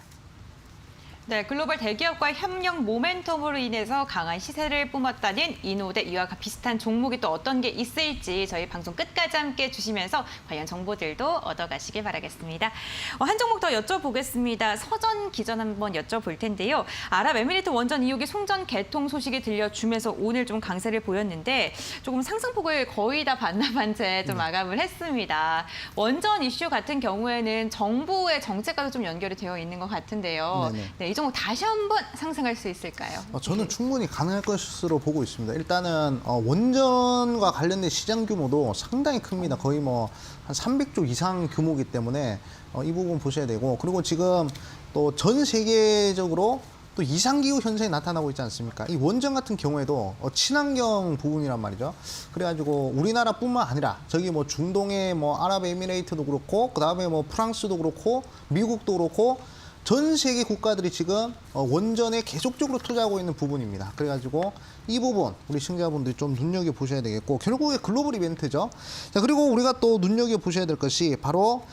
네, 글로벌 대기업과 협력 모멘텀으로 인해서 강한 시세를 뿜었다는 이노뎁 이와 비슷한 종목이 또 어떤 게 있을지 저희 방송 끝까지 함께 주시면서 관련 정보들도 얻어가시길 바라겠습니다. 한 종목 더 여쭤보겠습니다. 서전 기전 한번 여쭤볼 텐데요. 아랍에미리트 원전 2호기 송전 개통 소식이 들려주면서 오늘 좀 강세를 보였는데 조금 상승폭을 거의 다 반납한 채 좀 마감을 했습니다. 원전 이슈 같은 경우에는 정부의 정책과도 좀 연결이 되어 있는 것 같은데요. 네, 이 종목 다시 한번 상승할 수 있을까요? 저는 충분히 가능할 것으로 보고 있습니다. 일단은 원전과 관련된 시장 규모도 상당히 큽니다. 거의 뭐 한 300조 이상 규모이기 때문에 이 부분 보셔야 되고, 그리고 지금 또 전 세계적으로 또 이상기후 현상이 나타나고 있지 않습니까? 이 원전 같은 경우에도 친환경 부분이란 말이죠. 그래가지고 우리나라뿐만 아니라 저기 뭐 중동의 뭐 아랍에미레이트도 그렇고, 그 다음에 뭐 프랑스도 그렇고, 미국도 그렇고, 전 세계 국가들이 지금 원전에 계속적으로 투자하고 있는 부분입니다. 그래가지고 이 부분 우리 시청자분들이 좀 눈여겨보셔야 되겠고, 결국에 글로벌 이벤트죠. 자, 그리고 우리가 또 눈여겨보셔야 될 것이 바로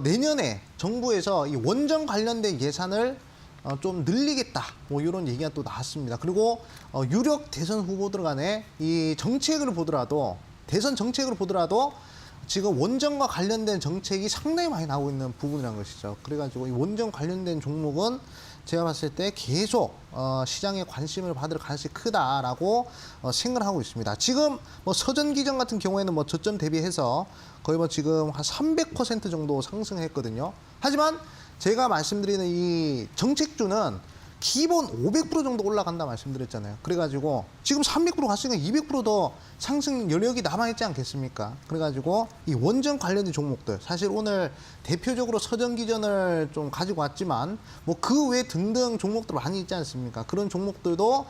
내년에 정부에서 이 원전 관련된 예산을 좀 늘리겠다. 뭐 이런 얘기가 또 나왔습니다. 그리고 유력 대선 후보들 간의 이 정책을 보더라도 대선 정책을 보더라도 지금 원전과 관련된 정책이 상당히 많이 나오고 있는 부분이라는 것이죠. 그래가지고 이 원전 관련된 종목은 제가 봤을 때 계속 시장의 관심을 받을 가능성이 크다라고 생각을 하고 있습니다. 지금 뭐 서전기전 같은 경우에는 뭐 저점 대비해서 거의 뭐 지금 한 300% 정도 상승했거든요. 하지만 제가 말씀드리는 이 정책주는 기본 500% 정도 올라간다 말씀드렸잖아요. 그래가지고 지금 300% 갔으니까 200%더 상승 여력이 남아있지 않겠습니까? 그래가지고 이 원전 관련된 종목들 사실 오늘 대표적으로 서전기전을 좀 가지고 왔지만 뭐 그 외 등등 종목들 많이 있지 않습니까? 그런 종목들도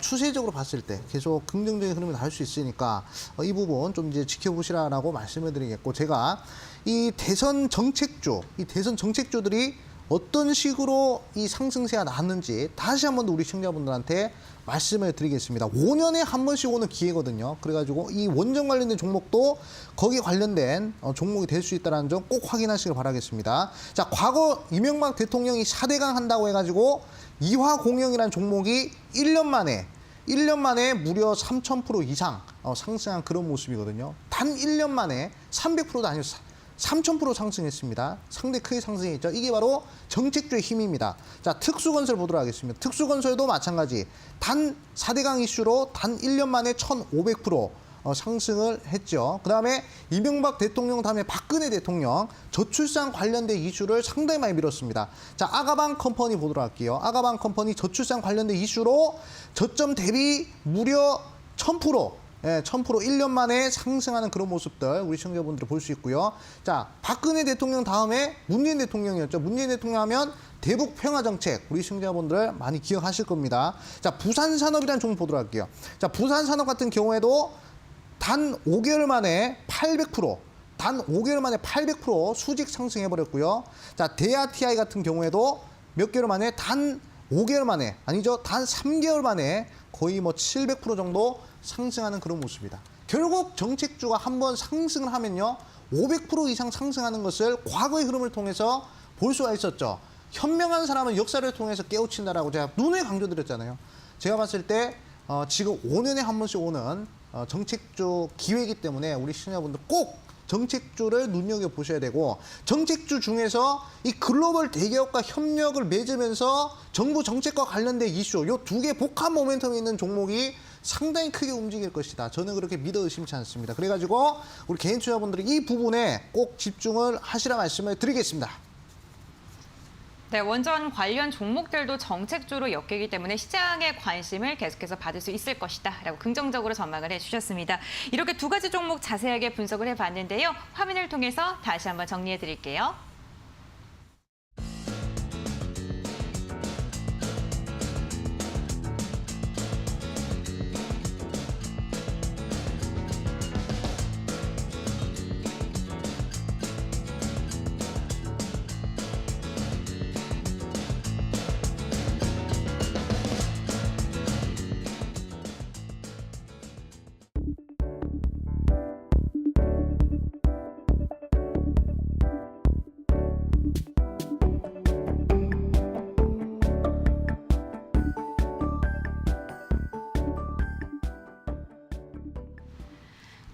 추세적으로 봤을 때 계속 긍정적인 흐름이 나올 수 있으니까 이 부분 좀 이제 지켜보시라라고 말씀을 드리겠고 제가 이 대선 정책주들이 어떤 식으로 이 상승세가 나왔는지 다시 한 번 더 우리 시청자분들한테 말씀을 드리겠습니다. 5년에 한 번씩 오는 기회거든요. 그래가지고 이 원전 관련된 종목도 거기에 관련된 종목이 될 수 있다는 점 꼭 확인하시길 바라겠습니다. 자, 과거 이명박 대통령이 4대강 한다고 해가지고 이화공영이라는 종목이 1년 만에 무려 3,000% 이상 상승한 그런 모습이거든요. 단 1년 만에 300%도 아니고 3,000% 상승했습니다. 상당히 크게 상승했죠. 이게 바로 정책주의 힘입니다. 자, 특수건설 보도록 하겠습니다. 특수건설도 마찬가지. 단 4대강 이슈로 단 1년 만에 1,500% 상승을 했죠. 그 다음에 이명박 대통령 다음에 박근혜 대통령 저출산 관련된 이슈를 상당히 많이 밀었습니다. 자, 아가방 컴퍼니 보도록 할게요. 아가방 컴퍼니 저출산 관련된 이슈로 저점 대비 무려 1,000%. 예, 1,000% 1년 만에 상승하는 그런 모습들 우리 시청자분들 볼 수 있고요. 자, 박근혜 대통령 다음에 문재인 대통령이었죠. 문재인 대통령 하면 대북 평화 정책 우리 시청자분들 많이 기억하실 겁니다. 자, 부산산업이라는 종목 보도록 할게요. 자, 부산산업 같은 경우에도 단 5개월 만에 800% 수직 상승해버렸고요. 자, 대아TI 같은 경우에도 몇 개월 만에 단 5개월 만에 아니죠. 단 3개월 만에 거의 뭐 700% 정도 상승하는 그런 모습이다. 결국 정책주가 한번 상승을 하면요. 500% 이상 상승하는 것을 과거의 흐름을 통해서 볼 수가 있었죠. 현명한 사람은 역사를 통해서 깨우친다라고 제가 누누이 강조드렸잖아요. 제가 봤을 때 지금 5년에 한 번씩 오는 정책주 기회이기 때문에 우리 시청자분들 꼭 정책주를 눈여겨보셔야 되고 정책주 중에서 이 글로벌 대기업과 협력을 맺으면서 정부 정책과 관련된 이슈 요 두 개 복합 모멘텀이 있는 종목이 상당히 크게 움직일 것이다. 저는 그렇게 믿어 의심치 않습니다. 그래가지고 우리 개인 투자분들이 이 부분에 꼭 집중을 하시라 말씀을 드리겠습니다. 네, 원전 관련 종목들도 정책주로 엮이기 때문에 시장의 관심을 계속해서 받을 수 있을 것이다 라고 긍정적으로 전망을 해주셨습니다. 이렇게 두 가지 종목 자세하게 분석을 해봤는데요. 화면을 통해서 다시 한번 정리해 드릴게요.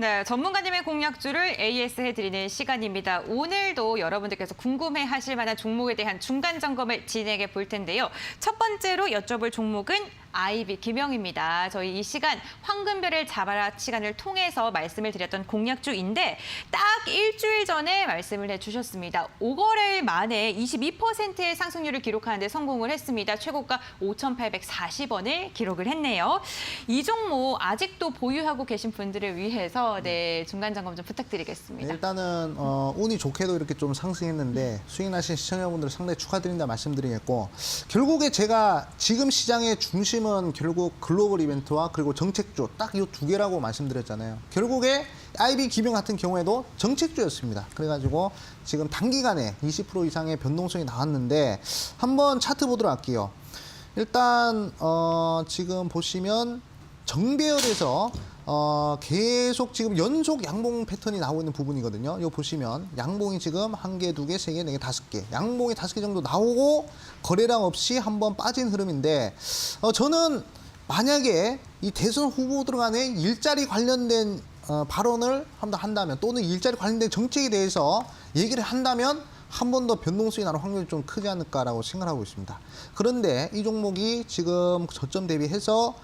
네, 전문가님의 공략주를 AS 해드리는 시간입니다. 오늘도 여러분들께서 궁금해하실 만한 종목에 대한 중간 점검을 진행해 볼 텐데요. 첫 번째로 여쭤볼 종목은 IB 김영입니다. 저희 이 시간 황금별을 잡아라 시간을 통해서 말씀을 드렸던 공략주인데 딱 일주일 전에 말씀을 해주셨습니다. 5거래일 만에 22%의 상승률을 기록하는 데 성공을 했습니다. 최고가 5,840원을 기록을 했네요. 이 종목 아직도 보유하고 계신 분들을 위해서 중간 점검 좀 부탁드리겠습니다. 일단은 운이 좋게도 이렇게 좀 상승했는데 수익 나신 시청자분들 상당히 축하드린다 말씀드리겠고 결국에 제가 지금 시장의 중심은 결국 글로벌 이벤트와 그리고 정책주 딱 이 두 개라고 말씀드렸잖아요. 결국에 IB 기병 같은 경우에도 정책주였습니다. 그래가지고 지금 단기간에 20% 이상의 변동성이 나왔는데 한번 차트 보도록 할게요. 일단 지금 보시면 정배열에서 계속 지금 연속 양봉 패턴이 나오고 있는 부분이거든요. 이거 보시면 양봉이 지금 1개, 2개, 3개, 4개, 5개. 양봉이 5개 정도 나오고 거래량 없이 한번 빠진 흐름인데 저는 만약에 이 대선 후보들 간에 일자리 관련된 발언을 한다면 또는 일자리 관련된 정책에 대해서 얘기를 한다면 한 번 더 변동성이 나는 확률이 좀 크지 않을까라고 생각하고 있습니다. 그런데 이 종목이 지금 저점 대비해서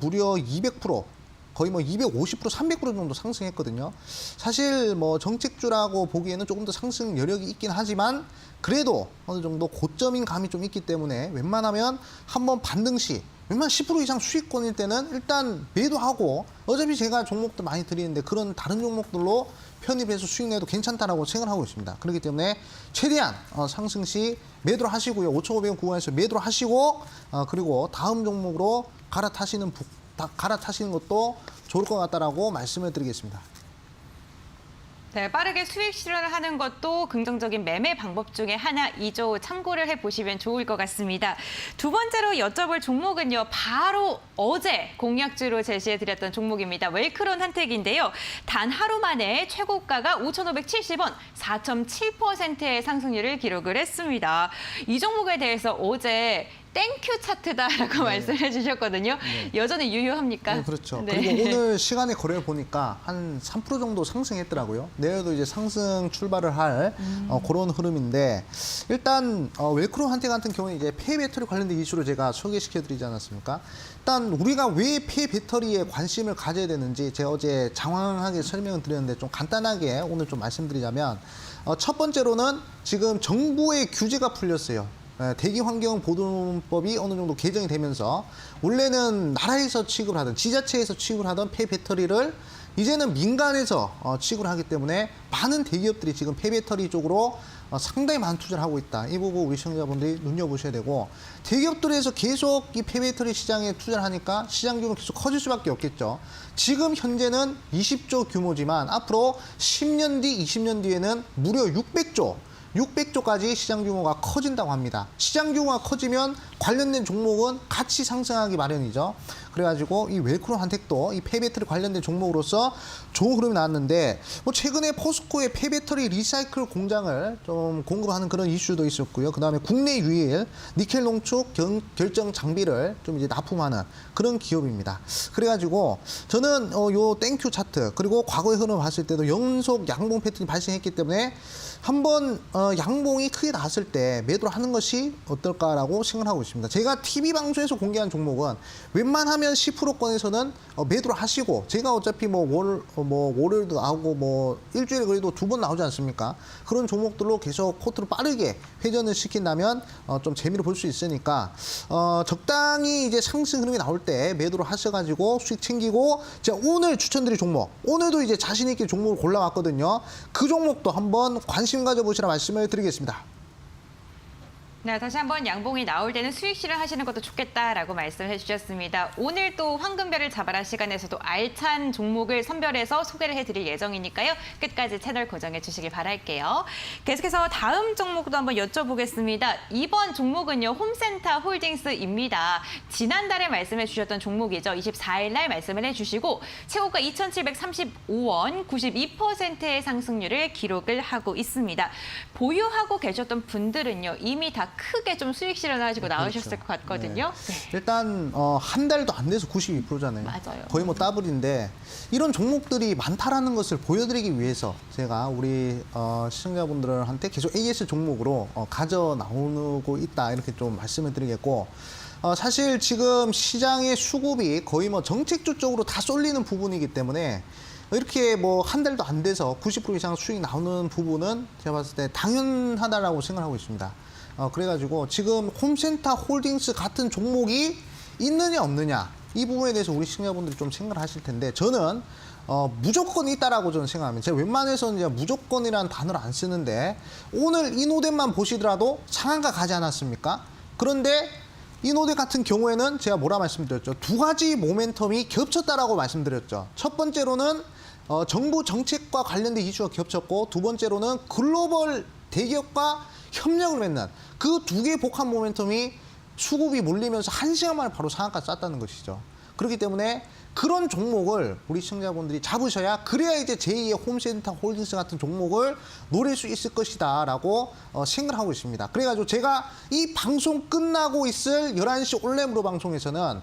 무려 200%, 거의 뭐 250%, 300% 정도 상승했거든요. 사실 뭐 정책주라고 보기에는 조금 더 상승 여력이 있긴 하지만 그래도 어느 정도 고점인 감이 좀 있기 때문에 웬만하면 한번 반등 시 웬만 10% 이상 수익권일 때는 일단 매도하고 어차피 제가 종목도 많이 드리는데 그런 다른 종목들로 편입해서 수익 내도 괜찮다라고 생각하고 있습니다. 그렇기 때문에 최대한 상승 시 매도를 하시고요. 5,500원 구간에서 매도를 하시고 그리고 다음 종목으로 갈아타시는 것도 좋을 것 같다라고 말씀을 드리겠습니다. 네, 빠르게 수익 실현을 하는 것도 긍정적인 매매 방법 중에 하나이죠. 참고를 해보시면 좋을 것 같습니다. 두 번째로 여쭤볼 종목은요. 바로 어제 공약주로 제시해드렸던 종목입니다. 웰크론 한택인데요. 단 하루 만에 최고가가 5,570원, 4.7%의 상승률을 기록을 했습니다. 이 종목에 대해서 어제 땡큐 차트다라고 말씀해 주셨거든요. 여전히 유효합니까? 그렇죠. 네. 그리고 오늘 시간에 거래를 보니까 한 3% 정도 상승했더라고요. 내일도 이제 상승 출발을 할 그런 흐름인데 일단 웰크론 한테 같은 경우는 이제 폐 배터리 관련된 이슈로 제가 소개시켜 드리지 않았습니까? 일단 우리가 왜 폐 배터리에 관심을 가져야 되는지 제가 어제 장황하게 설명을 드렸는데 좀 간단하게 오늘 좀 말씀드리자면 첫 번째로는 지금 정부의 규제가 풀렸어요. 대기 환경 보존법이 어느 정도 개정이 되면서 원래는 나라에서 취급을 하던 지자체에서 취급을 하던 폐 배터리를 이제는 민간에서 취급을 하기 때문에 많은 대기업들이 지금 폐 배터리 쪽으로 상당히 많은 투자를 하고 있다. 이 부분 우리 시청자분들이 눈여보셔야 되고 대기업들에서 계속 이 폐 배터리 시장에 투자를 하니까 시장 규모는 계속 커질 수밖에 없겠죠. 지금 현재는 20조 규모지만 앞으로 10년 뒤, 20년 뒤에는 무려 600조까지 시장 규모가 커진다고 합니다. 시장 규모가 커지면 관련된 종목은 같이 상승하기 마련이죠. 그래가지고 이 웰크론 한택도 이 폐배터리 관련된 종목으로서 좋은 흐름이 나왔는데 뭐 최근에 포스코의 폐배터리 리사이클 공장을 좀 공급하는 그런 이슈도 있었고요. 그 다음에 국내 유일 니켈 농축 결정 장비를 좀 이제 납품하는 그런 기업입니다. 그래가지고 저는 요 땡큐 차트 그리고 과거의 흐름을 봤을 때도 연속 양봉 패턴이 발생했기 때문에 한번 양봉이 크게 나왔을 때 매도를 하는 것이 어떨까라고 생각하고 있습니다. 제가 TV 방송에서 공개한 종목은 웬만하면 10%권에서는 매도를 하시고 제가 어차피 월요일도 나오고 뭐 일주일에 그래도 2번 나오지 않습니까? 그런 종목들로 계속 포트를 빠르게 회전을 시킨다면 좀 재미를 볼 수 있으니까 적당히 이제 상승 흐름이 나올 때 매도를 하셔가지고 수익 챙기고 제가 오늘 추천드릴 종목 오늘도 이제 자신 있게 종목을 골라왔거든요. 그 종목도 한번 관심 가져보시라 말씀을 드리겠습니다. 네, 다시 한번 양봉이 나올 때는 수익 실현하시는 것도 좋겠다라고 말씀을 해주셨습니다. 오늘 또 황금별을 잡아라 시간에서도 알찬 종목을 선별해서 소개를 해드릴 예정이니까요. 끝까지 채널 고정해 주시길 바랄게요. 계속해서 다음 종목도 한번 여쭤보겠습니다. 이번 종목은요. 홈센터 홀딩스입니다. 지난달에 말씀해 주셨던 종목이죠. 24일 날 말씀을 해주시고 최고가 2,735원, 92%의 상승률을 기록을 하고 있습니다. 보유하고 계셨던 분들은요. 이미 다 크게 좀 수익 실현하시고 나오셨을 것 같거든요. 네. 네. 일단 한 달도 안 돼서 92%잖아요. 맞아요. 거의 뭐 더블인데 이런 종목들이 많다라는 것을 보여드리기 위해서 제가 우리 시청자분들한테 계속 AS 종목으로 가져 나오고 있다 이렇게 좀 말씀을 드리겠고 사실 지금 시장의 수급이 거의 뭐 정책주 쪽으로 다 쏠리는 부분이기 때문에 이렇게 뭐 한 달도 안 돼서 90% 이상 수익이 나오는 부분은 제가 봤을 때 당연하다라고 생각하고 있습니다. 그래가지고 지금 홈센터 홀딩스 같은 종목이 있느냐 없느냐 이 부분에 대해서 우리 시청자분들이 좀 생각을 하실 텐데 저는 무조건 있다라고 저는 생각합니다. 제가 웬만해서는 이제 무조건이라는 단어를 안 쓰는데 오늘 이노덴만 보시더라도 상한가 가지 않았습니까? 그런데 이노덴 같은 경우에는 제가 뭐라 말씀드렸죠? 두 가지 모멘텀이 겹쳤다라고 말씀드렸죠. 첫 번째로는 정부 정책과 관련된 이슈가 겹쳤고 두 번째로는 글로벌 대기업과 협력을 맺는 그 두 개의 복합 모멘텀이 수급이 몰리면서 1시간 만에 바로 상한가 쌌다는 것이죠. 그렇기 때문에 그런 종목을 우리 시청자분들이 잡으셔야 그래야 이제 제2의 홈센터 홀딩스 같은 종목을 노릴 수 있을 것이다라고 생각을 하고 있습니다. 그래가지고 제가 이 방송 끝나고 있을 11시 올레무료 방송에서는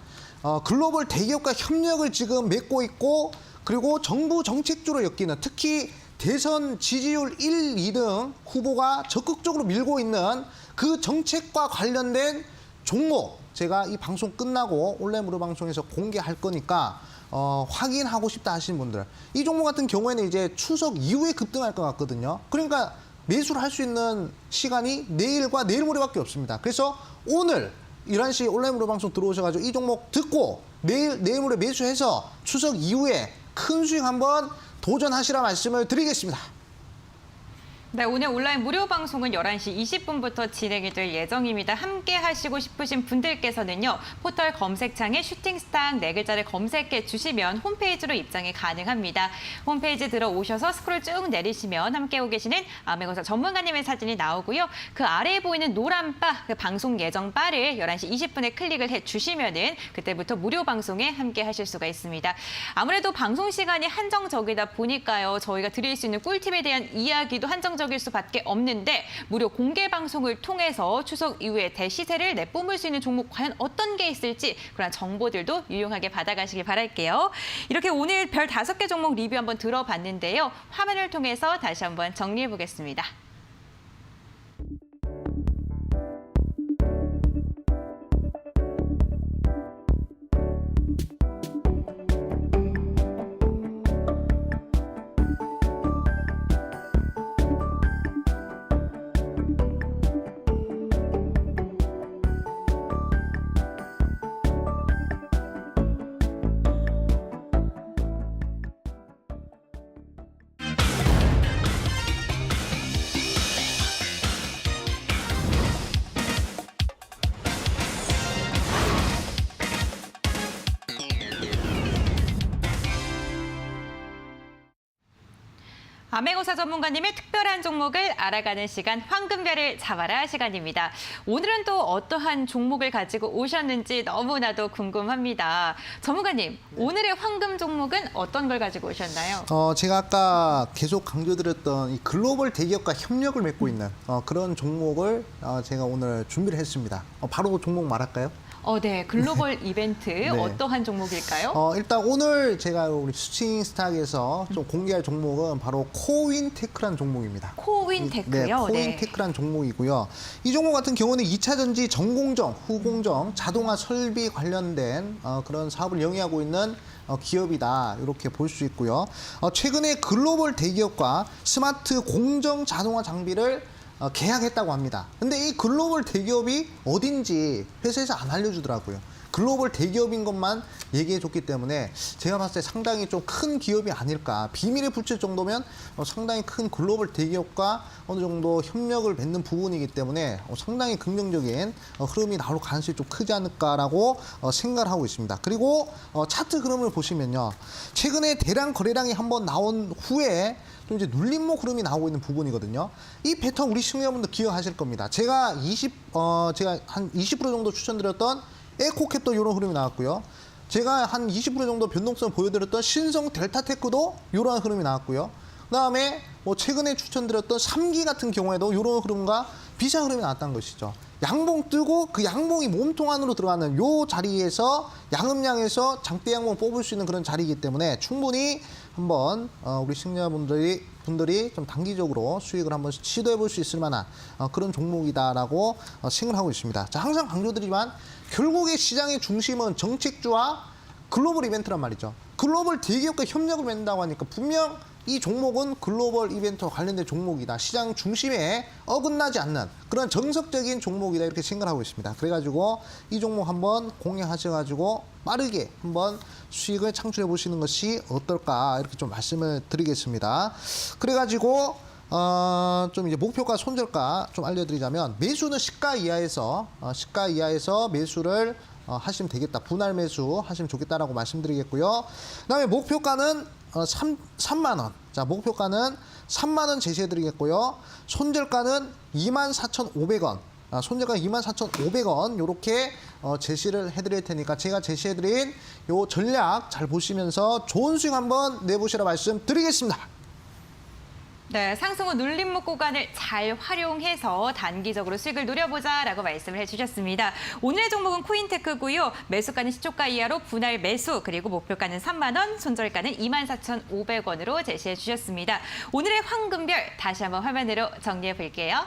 글로벌 대기업과 협력을 지금 맺고 있고 그리고 정부 정책주로 엮이는 특히 대선 지지율 1, 2등 후보가 적극적으로 밀고 있는 그 정책과 관련된 종목 제가 이 방송 끝나고 올레무료 방송에서 공개할 거니까 확인하고 싶다 하시는 분들 이 종목 같은 경우에는 이제 추석 이후에 급등할 것 같거든요. 그러니까 매수를 할 수 있는 시간이 내일과 내일 모레밖에 없습니다. 그래서 오늘 11시 온라인으로 방송 들어오셔가지고 이 종목 듣고 내일 모레 매수해서 추석 이후에 큰 수익 한번 도전하시라 말씀을 드리겠습니다. 네, 오늘 온라인 무료 방송은 11시 20분부터 진행이 될 예정입니다. 함께 하시고 싶으신 분들께서는요. 포털 검색창에 슈팅스탁 4글자를 검색해 주시면 홈페이지로 입장이 가능합니다. 홈페이지 들어오셔서 스크롤 쭉 내리시면 함께하고 계시는 아메고사 전문가님의 사진이 나오고요. 그 아래에 보이는 노란 바, 그 방송 예정 바를 11시 20분에 클릭을 해 주시면은 그때부터 무료 방송에 함께 하실 수가 있습니다. 아무래도 방송 시간이 한정적이다 보니까요. 저희가 드릴 수 있는 꿀팁에 대한 이야기도 한정적일 수밖에 없는데 무료 공개 방송을 통해서 추석 이후에 대시세를 내뿜을 수 있는 종목 과연 어떤 게 있을지 그런 정보들도 유용하게 받아가시길 바랄게요. 이렇게 오늘 별 5개 종목 리뷰 한번 들어봤는데요. 화면을 통해서 다시 한번 정리해 보겠습니다. 아메고사 전문가님의 특별한 종목을 알아가는 시간 황금별을 잡아라 시간입니다. 오늘은 또 어떠한 종목을 가지고 오셨는지 너무나도 궁금합니다. 전문가님, 오늘의 황금 종목은 어떤 걸 가지고 오셨나요? 제가 아까 계속 강조드렸던 이 글로벌 대기업과 협력을 맺고 있는 그런 종목을 제가 오늘 준비를 했습니다. 바로 종목 말할까요? 네, 글로벌 이벤트 네. 어떠한 종목일까요? 일단 오늘 제가 우리 슈팅스탁에서 좀 공개할 종목은 바로 코윈테크라는 종목입니다. 코윈테크요? 네, 코윈테크라는 종목이고요. 이 종목 같은 경우는 2차 전지 전공정, 후공정, 자동화 설비 관련된 그런 사업을 영위하고 있는 기업이다 이렇게 볼 수 있고요. 최근에 글로벌 대기업과 스마트 공정 자동화 장비를 계약했다고 합니다. 근데 이 글로벌 대기업이 어딘지 회사에서 안 알려주더라고요. 글로벌 대기업인 것만 얘기해줬기 때문에 제가 봤을 때 상당히 좀 큰 기업이 아닐까. 비밀에 붙일 정도면 상당히 큰 글로벌 대기업과 어느 정도 협력을 맺는 부분이기 때문에 상당히 긍정적인 흐름이 나올 가능성이 좀 크지 않을까라고 생각을 하고 있습니다. 그리고 차트 흐름을 보시면요. 최근에 대량 거래량이 한번 나온 후에 좀 이제 눌림목 흐름이 나오고 있는 부분이거든요. 이 패턴 우리 시청자분들 기억하실 겁니다. 제가 한 20% 정도 추천드렸던 에코캡도 이런 흐름이 나왔고요. 제가 한 20% 정도 변동성을 보여드렸던 신성 델타테크도 이러한 흐름이 나왔고요. 그다음에 최근에 추천드렸던 3기 같은 경우에도 이런 흐름과 비슷한 흐름이 나왔다는 것이죠. 양봉 뜨고 그 양봉이 몸통 안으로 들어가는 요 자리에서 양음량에서 장대 양봉을 뽑을 수 있는 그런 자리이기 때문에 충분히 한번 우리 시청자분들이 좀 단기적으로 수익을 한번 시도해 볼 수 있을 만한 그런 종목이다라고 생각을 하고 있습니다. 자, 항상 강조드리지만 결국에 시장의 중심은 정책주와 글로벌 이벤트란 말이죠. 글로벌 대기업과 협력을 맺는다고 하니까 분명 이 종목은 글로벌 이벤트와 관련된 종목이다. 시장 중심에 어긋나지 않는 그런 정석적인 종목이다. 이렇게 생각을 하고 있습니다. 그래가지고 이 종목 한번 공략하셔가지고 빠르게 한번 수익을 창출해 보시는 것이 어떨까 이렇게 좀 말씀을 드리겠습니다. 그래가지고 좀 이제 목표가 손절가 좀 알려드리자면 매수는 시가 이하에서 매수를 하시면 되겠다. 분할 매수 하시면 좋겠다라고 말씀드리겠고요. 그다음에 목표가는 3만 원. 자, 목표가는 3만 원 제시해 드리겠고요. 손절가는 24,500원. 손절가 24,500원 이렇게 제시를 해드릴 테니까 제가 제시해드린 요 전략 잘 보시면서 좋은 수익 한번 내보시라 말씀드리겠습니다. 네, 상승 후 눌림목 구간을 잘 활용해서 단기적으로 수익을 노려보자라고 말씀을 해주셨습니다. 오늘의 종목은 코인테크고요. 매수가는 시초가 이하로 분할 매수, 그리고 목표가는 3만 원, 손절가는 24,500원으로 제시해 주셨습니다. 오늘의 황금별 다시 한번 화면으로 정리해 볼게요.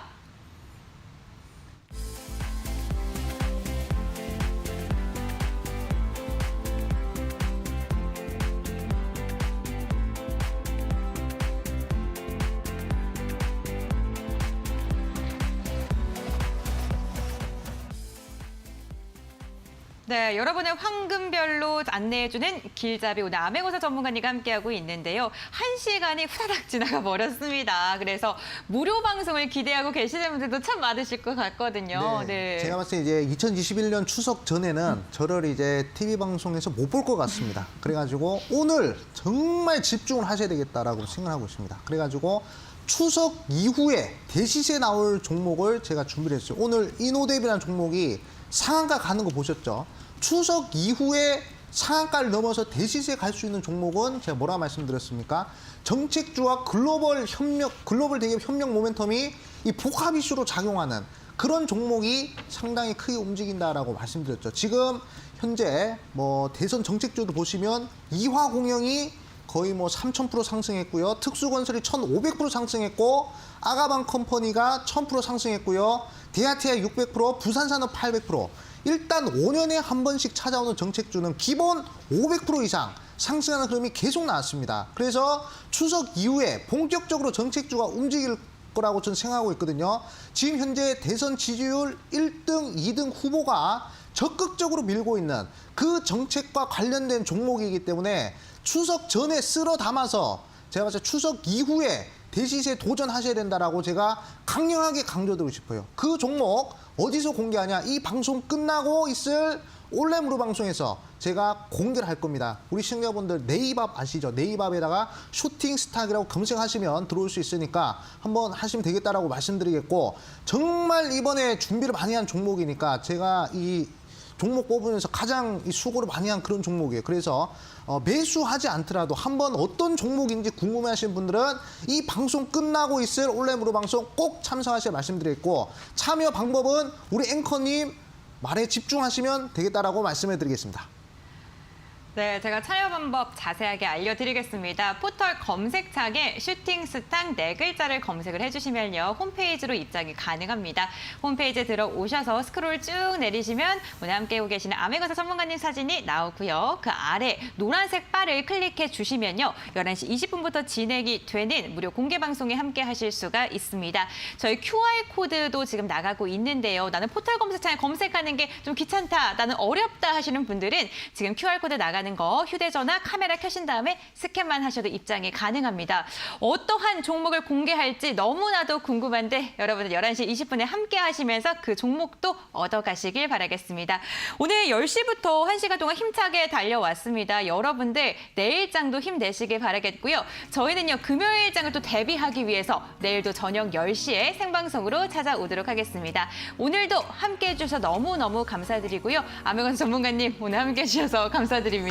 네, 여러분의 황금별로 안내해주는 길잡이 오늘 아메고사 전문가님과 함께하고 있는데요. 1시간이 후다닥 지나가 버렸습니다. 그래서 무료 방송을 기대하고 계시는 분들도 참 많으실 것 같거든요. 네. 제가 봤을 때 이제 2021년 추석 전에는 저를 이제 TV 방송에서 못 볼 것 같습니다. 그래가지고 오늘 정말 집중을 하셔야 되겠다라고 생각하고 있습니다. 그래가지고 추석 이후에 대시세 나올 종목을 제가 준비를 했어요. 오늘 이노뎁이라는 종목이 상한가 가는 거 보셨죠? 추석 이후에 상한가를 넘어서 대시세 갈 수 있는 종목은 제가 뭐라 말씀드렸습니까? 정책주와 글로벌 대기업 협력 모멘텀이 이 복합 이슈로 작용하는 그런 종목이 상당히 크게 움직인다라고 말씀드렸죠. 지금 현재 뭐 대선 정책주도 보시면 이화공영이 거의 뭐 3,000% 상승했고요. 특수건설이 1,500% 상승했고 아가방 컴퍼니가 1,000% 상승했고요. 대아티아 600%, 부산산업 800%. 일단 5년에 한 번씩 찾아오는 정책주는 기본 500% 이상 상승하는 흐름이 계속 나왔습니다. 그래서 추석 이후에 본격적으로 정책주가 움직일 거라고 저는 생각하고 있거든요. 지금 현재 대선 지지율 1등, 2등 후보가 적극적으로 밀고 있는 그 정책과 관련된 종목이기 때문에 추석 전에 쓸어 담아서 제가 봤을 때 추석 이후에 대시세 도전하셔야 된다라고 제가 강력하게 강조드리고 싶어요. 그 종목 어디서 공개하냐? 이 방송 끝나고 있을 온라인 무료 방송에서 제가 공개를 할 겁니다. 우리 시청자분들 네이밥 아시죠? 네이밥에다가 슈팅스탁이라고 검색하시면 들어올 수 있으니까 한번 하시면 되겠다라고 말씀드리겠고, 정말 이번에 준비를 많이 한 종목이니까 제가 이 종목 뽑으면서 가장 이 수고를 많이 한 그런 종목이에요. 그래서 매수하지 않더라도 한번 어떤 종목인지 궁금해하시는 분들은 이 방송 끝나고 있을 온라인 무료 방송 꼭 참석하시라 말씀드리겠고, 참여 방법은 우리 앵커님 말에 집중하시면 되겠다라고 말씀해 드리겠습니다. 네, 제가 참여 방법 자세하게 알려드리겠습니다. 포털 검색창에 슈팅스탁 4글자를 검색을 해주시면요. 홈페이지로 입장이 가능합니다. 홈페이지에 들어오셔서 스크롤 쭉 내리시면 오늘 함께하고 계시는 아메고사 전문가님 사진이 나오고요. 그 아래 노란색 바를 클릭해 주시면요. 11시 20분부터 진행이 되는 무료 공개 방송에 함께 하실 수가 있습니다. 저희 QR코드도 지금 나가고 있는데요. 나는 포털 검색창에 검색하는 게 좀 귀찮다, 나는 어렵다 하시는 분들은 지금 QR코드 나가는 거 휴대전화 카메라 켜신 다음에 스캔만 하셔도 입장이 가능합니다. 어떠한 종목을 공개할지 너무나도 궁금한데 여러분들 11시 20분에 함께 하시면서 그 종목도 얻어가시길 바라겠습니다. 오늘 10시부터 1시간 동안 힘차게 달려왔습니다. 여러분들 내일장도 힘내시길 바라겠고요. 저희는요 금요일장을 또 대비하기 위해서 내일도 저녁 10시에 생방송으로 찾아오도록 하겠습니다. 오늘도 함께해 주셔서 너무너무 감사드리고요. 아메고사 전문가님 오늘 함께해 주셔서 감사드립니다.